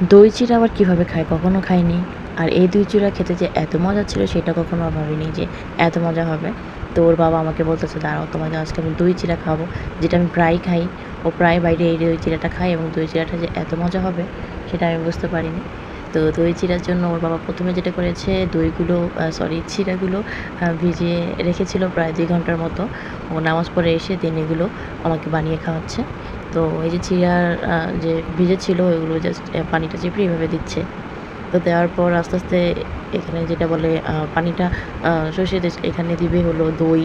দই চিড়া আবার কীভাবে খায় কখনো খাইনি। আর এই দই চিড়া খেতে যে এত মজা ছিল সেটা কখনো ভাবিনি যে এত মজা হবে। তো ওর বাবা আমাকে বলতেছে, দাঁড়াও তোমাকে আজকে আমি দই চিড়া খাওয়াবো, যেটা আমি প্রায়ই খাই। ও প্রায় বাইরে এই দই চিড়াটা খায় এবং দই চিড়াটা যে এত মজা হবে সেটা আমি বুঝতে পারিনি। তো দই চিড়ার জন্য ওর বাবা প্রথমে যেটা করেছে, চিড়াগুলো ভিজিয়ে রেখেছিল প্রায় ২ ঘন্টার মতো। ও নামাজ পড়ে এসে দেন এগুলো আমাকে বানিয়ে খাওয়াচ্ছে। তো এই যে চিড়ার যে ভিজেছিল ওইগুলো জাস্ট পানিটা চিপড়ে এভাবে দিচ্ছে। তো দেওয়ার পর আস্তে, আস্তে এখানে যেটা বলে পানিটা সর্ষে এখানে দিবে হলো দই,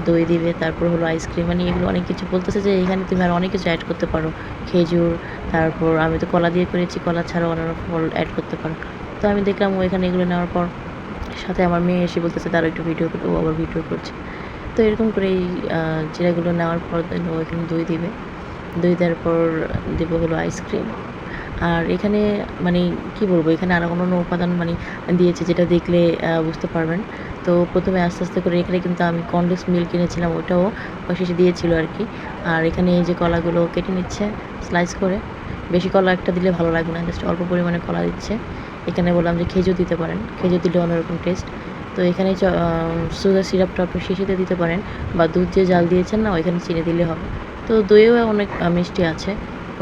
দই দিবে, তারপর হলো আইসক্রিম, মানে এগুলো অনেক কিছু বলতেছে যে এখানে তুমি আরও অনেক কিছু অ্যাড করতে পারো। খেজুর, তারপর আমি তো কলা দিয়ে করেছি, কলা ছাড়াও অন্যান্য ফল অ্যাড করতে পারো। তো আমি দেখলাম ও এখানে এগুলো নেওয়ার পর সাথে আমার মেয়ে এসে বলতেছে দাঁড়াও একটু ভিডিও করতে, ও আবার ভিডিও করছে। তো এরকম করে এই চিড়াগুলো নেওয়ার পর দেন ও এখানে দই দিবে। দই দেওয়ার পর দেবো হলো আইসক্রিম। আর এখানে মানে কি বলবো, এখানে আরও অন্যান্য উপাদান মানে দিয়েছে যেটা দেখলে বুঝতে পারবেন। তো প্রথমে আস্তে, আস্তে করে এখানে কিন্তু আমি কনডেন্স মিল্ক কিনেছিলাম, ওটাও শেষে দিয়েছিল আরকি। আর এখানে এই যে কলাগুলো কেটে নিচ্ছে স্লাইস করে। বেশি কলা একটা দিলে ভালো লাগবে না, জাস্ট অল্প পরিমাণে কলা দিচ্ছে। এখানে বললাম যে খেজুর দিতে পারেন, খেজুর দিলে অন্যরকম টেস্ট। তো এখানে সুগার সিরাপটা আপনি শিশিতে দিতে পারেন বা দুধ যে জাল দিয়েছেন না ওইখানে চিনি দিলে হবে। তো দইও অনেক মিষ্টি আছে।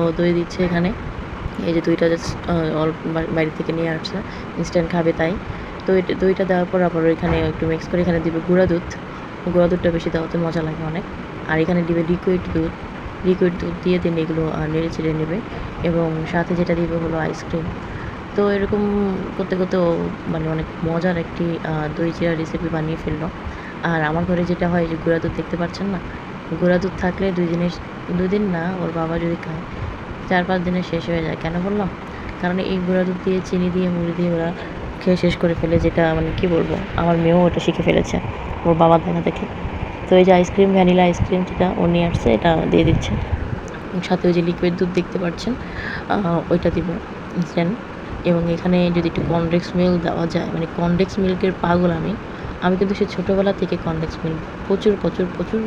ও দই দিচ্ছে এখানে। এই যে দইটা জাস্ট অল্প বাইরে থেকে নিয়ে আসছে, ইনস্ট্যান্ট খাবে তাই। তো দইটা দেওয়ার পর আবার এখানে একটু মিক্স করে এখানে দিবে গুঁড়া দুধ। গুঁড়া দুধটা বেশি দেওয়াতে মজা লাগে অনেক। আর এখানে দিবে লিকুইড দুধ। লিকুইড দুধ দিয়ে দেন এগুলো নেড়ে চেড়ে নেবে এবং সাথে যেটা দিবে হলো আইসক্রিম। তো এরকম করতে, করতে ও মানে অনেক মজার একটি দই চিড়া রেসিপি বানিয়ে ফেললো। আর আমার ঘরে যেটা হয় যে গুঁড়া দুধ দেখতে পাচ্ছেন না? গুঁড়া দুধ থাকলে ২ দিন না, ওর বাবা যদি খায় ৪-৫ দিনে শেষ হয়ে যায়। কেন বললাম? কারণ এই গুঁড়া দুধ দিয়ে, চিনি দিয়ে, মুড়ি দিয়ে ওরা খেয়ে শেষ করে ফেলে, যেটা মানে কি বলবো? আমার মেয়েও ওটা শিখে ফেলেছে ওর বাবার দেখা দেখে। তো এই যে আইসক্রিম, ভ্যানিলা আইসক্রিম যেটা ও নিয়ে আসছে এটা দিয়ে দিচ্ছে। সাথে ওই যে লিকুইড দুধ দেখতে পাচ্ছেন ওইটা দিবে ইনস্ট্যান্ট। এবং এখানে যদি একটু কনডেন্স মিল্ক দেওয়া যায়, মানে কনডেন্স মিল্কের পাগল আমি। আমি কিন্তু সেই ছোটোবেলা থেকে কনডেন্স মিল্ক প্রচুর, প্রচুর, প্রচুর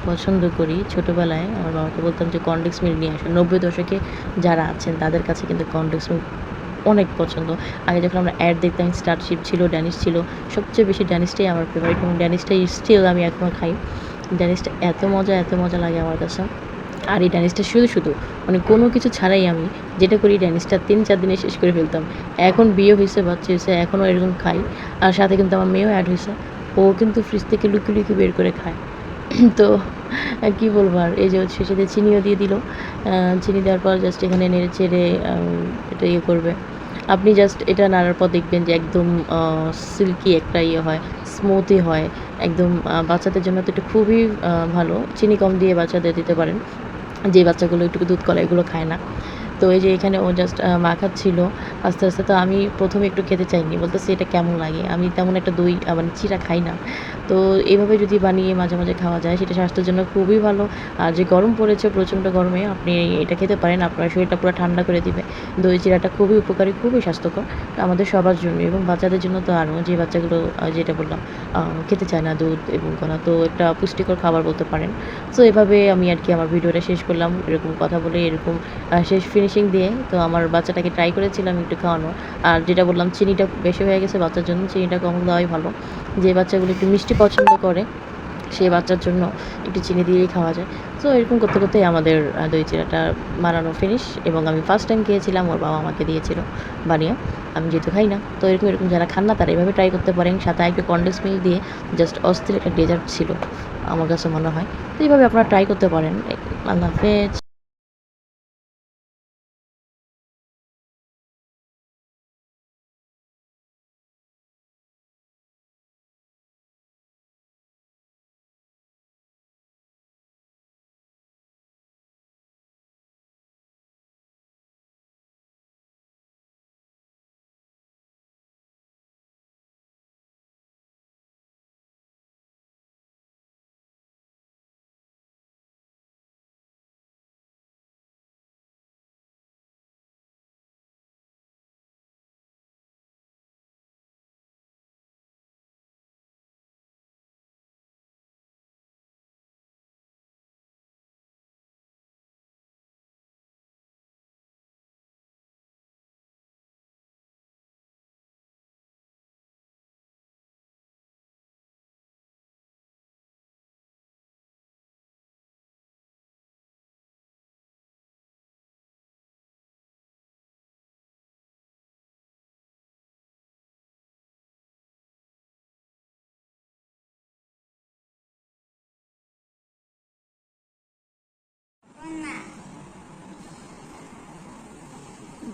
পছন্দ করি। ছোটোবেলায় আমার বাবাকে বলতাম যে কনডেন্স মিল্ক নিয়ে আসো। ৯০ দশকে যারা আছেন তাদের কাছে কিন্তু কনডেন্স মিল্ক অনেক পছন্দ। আগে যখন আমরা অ্যাড দেখতাম স্টারশিপ ছিল, ড্যানিশ ছিল। সবচেয়ে বেশি ড্যানিশটাই আমার ফেভারিট এবং ড্যানিশটাই স্টিল আমি এখনও খাই। ড্যানিশটা এত মজা লাগে আমার কাছে। আর এই ড্যানিশটা শুধু মানে কোনো কিছু ছাড়াই আমি যেটা করি ড্যানিশটা ৩-৪ দিনে শেষ করে ফেলতাম। এখন বিয়ে হইছে, বাচ্চা হইছে, এখনও এরকম খাই। আর সাথে কিন্তু আমার মেয়েও এড হইছে। ও কিন্তু ফ্রিজ থেকে লুকিয়ে, লুকিয়ে বের করে খায়। তো কি বলবো আর, এই যে হচ্ছে সাথে চিনিও দিয়ে দিল। চিনি দেওয়ার পর জাস্ট এখানে নেড়ে চেড়ে এটা ইয়ে করবে। আপনি জাস্ট এটা নাড়ার পর দেখবেন যে একদম সিল্কি একটা ইয়ে হয়, স্মুথি হয়। একদম বাচ্চাদের জন্য তো এটা খুবই ভালো। চিনি কম দিয়ে বাচ্চাদের দিতে পারেন। যে বাচ্চাগুলো একটু দুধ কলা এগুলো খায় না। তো এই যে এখানে ও জাস্ট মাখাচ্ছিল আস্তে, আস্তে। তো আমি ১ম এ একটু খেতে চাইনি। বলতেছে এটা কেমন লাগে? আমি তেমন একটা দই মানে চিড়া খাই না। তো এভাবে যদি বানিয়ে মাঝে, মাঝে খাওয়া যায় সেটা স্বাস্থ্যের জন্য খুবই ভালো। আর যে গরম পড়েছে প্রচণ্ড গরমে আপনি এটা খেতে পারেন। আপনার শরীরটা পুরো ঠান্ডা করে দিবে। দই চিড়াটা খুবই উপকারী, খুবই স্বাস্থ্যকর আমাদের সবার জন্য এবং বাচ্চাদের জন্য তো আরও। যে বাচ্চাগুলো যেটা বললাম আ খেতে চায় না দুধ এবং কলা, তো একটা পুষ্টিকর খাবার বলতে পারেন। সো এভাবে আমি আরকি আমার ভিডিওটা শেষ করলাম। এরকম কথা বলে এরকম শেষ ফিনিশিং দিয়ে। তো আমার বাচ্চাটাকে ট্রাই করেছিলাম একটু খাওয়ানোর। আর যেটা বললাম চিনিটা বেশি হয়ে গেছে বাচ্চার জন্য, চিনিটা কম দেওয়াই ভালো। যে বাচ্চাগুলো একটু মিষ্টি পছন্দ করে সেই বাচ্চার জন্য একটু চিনি দিয়েই খাওয়া যায়। সো এরকম করতে, করতেই আমাদের দই চিড়াটা বানানো ফিনিশ এবং আমি ফার্স্ট টাইম খেয়েছিলাম, ওর বাবা আমাকে দিয়েছিল বানিয়ে। আমি যেহেতু খাই না, তো এরকম যারা খান না তারা এভাবে ট্রাই করতে পারেন। সাথে আরেকটু কনডেন্স মিল্ক দিয়ে জাস্ট অস্থির একটা ডেজার্ট ছিল আমার কাছে মনে হয়। তো এইভাবে আপনারা ট্রাই করতে পারেন। আল্লাহ হাফেজ।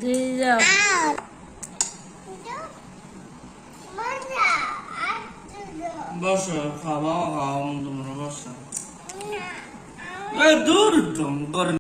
দিয়ে যাও। বসো, খাওয়া খাওয়া তোমরা বসো। দূর করে